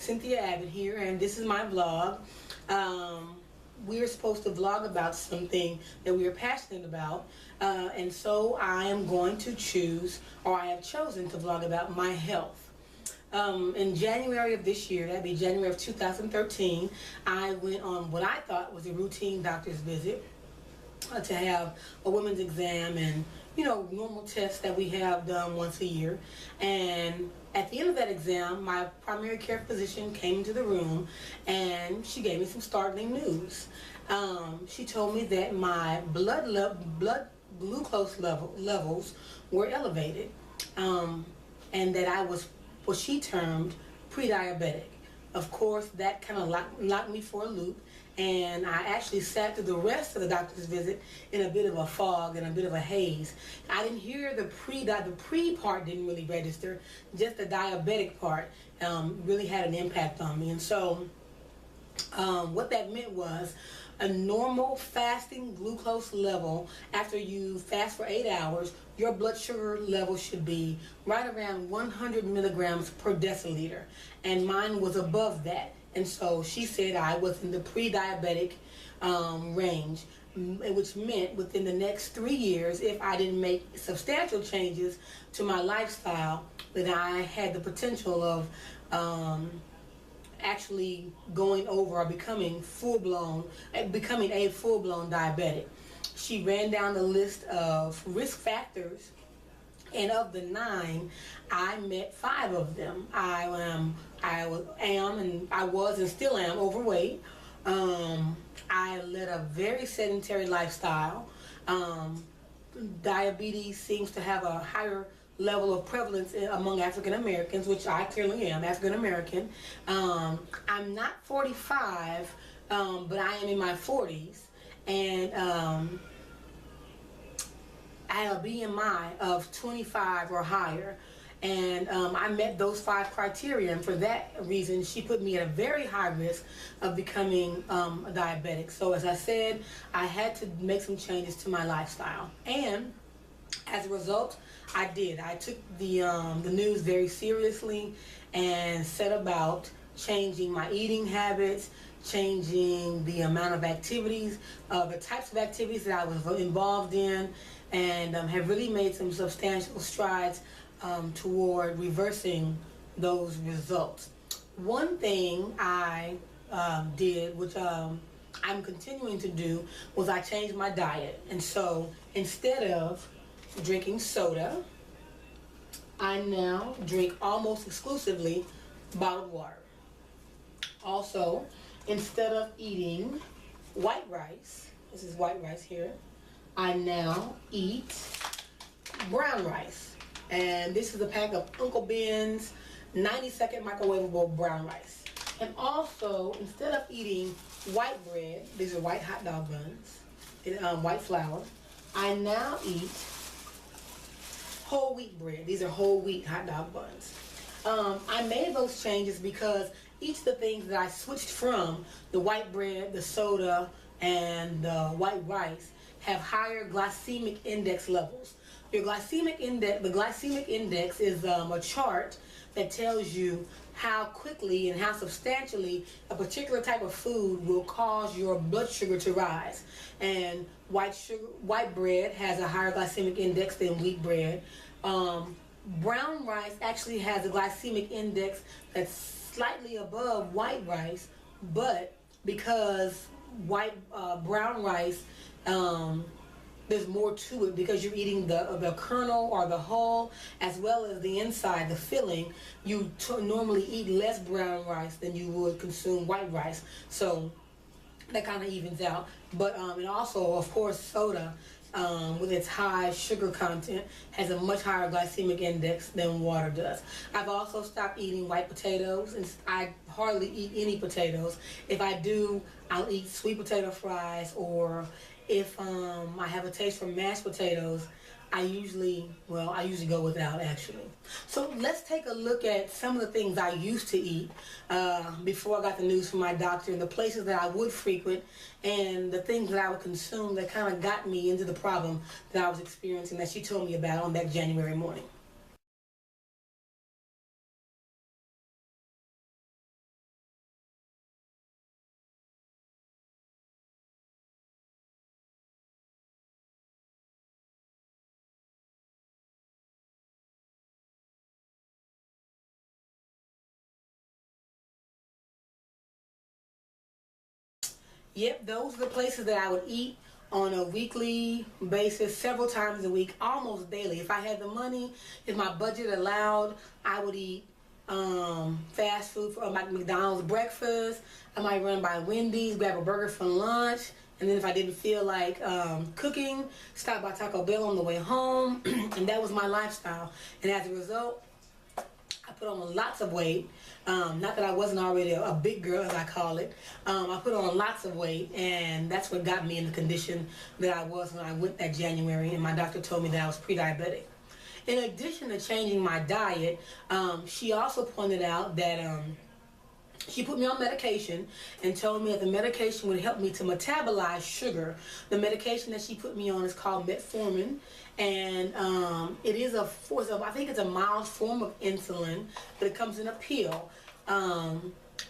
Cynthia Abbott here, and this is my vlog. We are supposed to vlog about something that we are passionate about, and so I am going to choose, or I have chosen to vlog about my health. In January of this year, that'd be January of 2013, I went on what I thought was a routine doctor's visit to have a women's exam and, you know, normal tests that we have done once a year. And at the end of that exam, my primary care physician came into the room and she gave me some startling news. She told me that my blood glucose levels were elevated, and that I was what she termed pre-diabetic. Of course, that kind of knocked me for a loop, and I actually sat through the rest of the doctor's visit in a bit of a fog and a bit of a haze. I didn't hear the pre part didn't really register, just the diabetic part really had an impact on me. And so what that meant was a normal fasting glucose level. After you fast for 8 hours, your blood sugar level should be right around 100 milligrams per deciliter, and mine was above that. And so she said I was in the pre-diabetic range, which meant within the next 3 years, if I didn't make substantial changes to my lifestyle, that I had the potential of actually going over or becoming a full-blown diabetic. She ran down the list of risk factors, and of the 9, I met 5 of them. I was and still am overweight. I led a very sedentary lifestyle. Diabetes seems to have a higher level of prevalence among African Americans, which I clearly am African American. I'm not 45, but I am in my 40s, and I have a BMI of 25 or higher. And I met those 5 criteria, and for that reason, she put me at a very high risk of becoming a diabetic. So as I said, I had to make some changes to my lifestyle, and as a result, I did. I took the news very seriously and set about changing my eating habits, changing the amount of activities, the types of activities that I was involved in, and have really made some substantial strides toward reversing those results. One thing I did, which I'm continuing to do, was I changed my diet. And so instead of drinking soda, I now drink almost exclusively bottled water. Also, instead of eating white rice, this is white rice here, I now eat brown rice. And this is a pack of Uncle Ben's 90-second microwavable brown rice. And also, instead of eating white bread, these are white hot dog buns, white flour, I now eat whole wheat bread. These are whole wheat hot dog buns. I made those changes because each of the things that I switched from, the white bread, the soda, and the white rice, have higher glycemic index levels. Your glycemic index, the glycemic index is a chart that tells you how quickly and how substantially a particular type of food will cause your blood sugar to rise. And white bread has a higher glycemic index than wheat bread. Brown rice actually has a glycemic index that's slightly above white rice, but because brown rice, there's more to it because you're eating the kernel or the hull as well as the inside, the filling. You normally eat less brown rice than you would consume white rice, so that kind of evens out. But and also, of course, soda with its high sugar content has a much higher glycemic index than water does. I've also stopped eating white potatoes, and I hardly eat any potatoes. If I do, I'll eat sweet potato fries, or if I have a taste for mashed potatoes, I usually go without, actually. So let's take a look at some of the things I used to eat before I got the news from my doctor, and the places that I would frequent, and the things that I would consume that kind of got me into the problem that I was experiencing that she told me about on that January morning. Yep, those are the places that I would eat on a weekly basis, several times a week, almost daily. If I had the money, if my budget allowed, I would eat fast food for like McDonald's breakfast. I might run by Wendy's, grab a burger for lunch, and then if I didn't feel like cooking, stop by Taco Bell on the way home, and that was my lifestyle. And as a result, I put on lots of weight. Not that I wasn't already a big girl, as I call it. I put on lots of weight, and that's what got me in the condition that I was when I went that January, and my doctor told me that I was pre-diabetic. In addition to changing my diet, she also pointed out that she put me on medication and told me that the medication would help me to metabolize sugar. The medication that she put me on is called metformin, and it is I think it's a mild form of insulin, but it comes in a pill.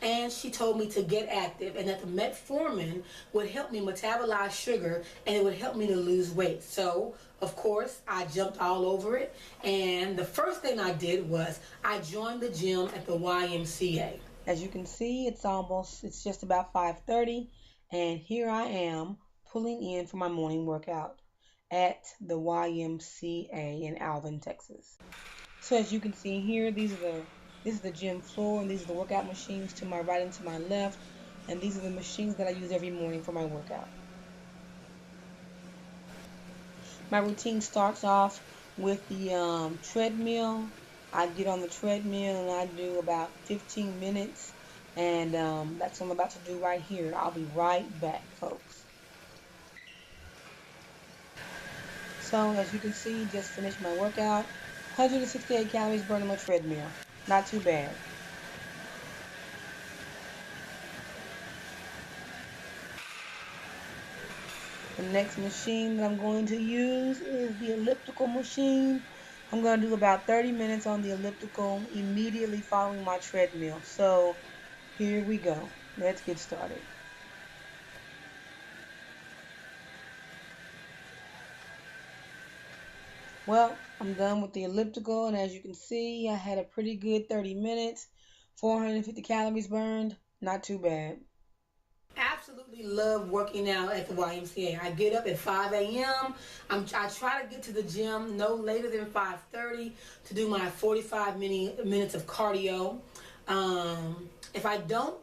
And she told me to get active, and that the metformin would help me metabolize sugar, and it would help me to lose weight. So, of course, I jumped all over it, and the first thing I did was I joined the gym at the YMCA. As you can see, it's just about 5:30, and here I am pulling in for my morning workout at the YMCA in Alvin, Texas. So as you can see here, this is the gym floor, and these are the workout machines to my right and to my left, and these are the machines that I use every morning for my workout. My routine starts off with the treadmill. I get on the treadmill and I do about 15 minutes, and that's what I'm about to do right here. I'll be right back, folks. So as you can see, just finished my workout. 168 calories burned on the treadmill. Not too bad. The next machine that I'm going to use is the elliptical machine. I'm going to do about 30 minutes on the elliptical immediately following my treadmill. So here we go. Let's get started. Well, I'm done with the elliptical, and as you can see, I had a pretty good 30 minutes, 450 calories burned. Not too bad. Absolutely love working out at the YMCA. I get up at 5 a.m. I try to get to the gym no later than 5:30 to do my 45 minutes of cardio. If I don't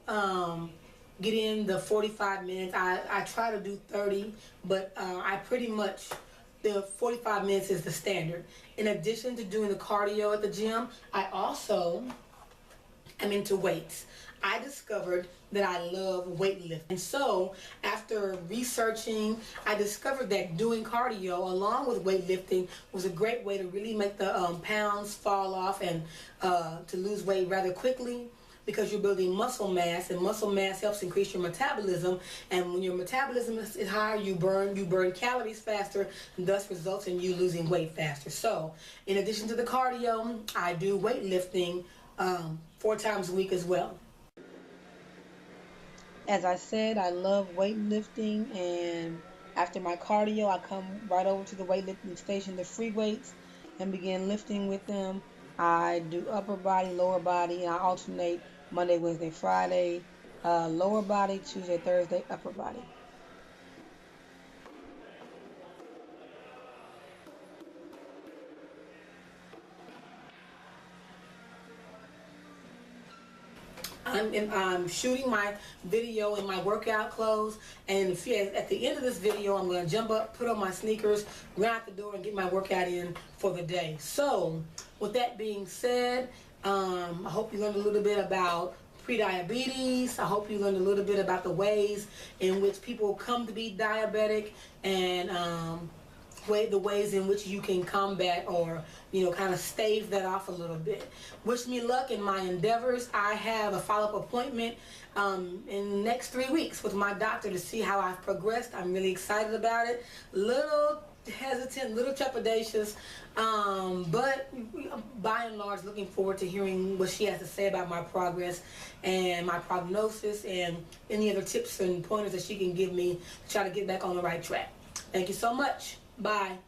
get in the 45 minutes, I try to do 30, but I pretty much, the 45 minutes is the standard. In addition to doing the cardio at the gym, I also am into weights. I discovered that I love weightlifting. And so, after researching, I discovered that doing cardio along with weightlifting was a great way to really make the pounds fall off and to lose weight rather quickly, because you're building muscle mass, and muscle mass helps increase your metabolism. And when your metabolism is higher, you burn calories faster, and thus results in you losing weight faster. So, in addition to the cardio, I do weightlifting 4 times a week as well. As I said, I love weightlifting, and after my cardio, I come right over to the weightlifting station, the free weights, and begin lifting with them. I do upper body, lower body, and I alternate Monday, Wednesday, Friday, lower body, Tuesday, Thursday, upper body. I'm shooting my video in my workout clothes, and at the end of this video, I'm going to jump up, put on my sneakers, run out the door, and get my workout in for the day. So, with that being said, I hope you learned a little bit about prediabetes. I hope you learned a little bit about the ways in which people come to be diabetic, and the ways in which you can combat or kind of stave that off a little bit. Wish me luck in my endeavors. I have a follow-up appointment in the next 3 weeks with my doctor to see how I've progressed. I'm really excited about it. Little hesitant, little trepidatious, but by and large looking forward to hearing what she has to say about my progress and my prognosis, and any other tips and pointers that she can give me to try to get back on the right track. Thank you so much. Bye.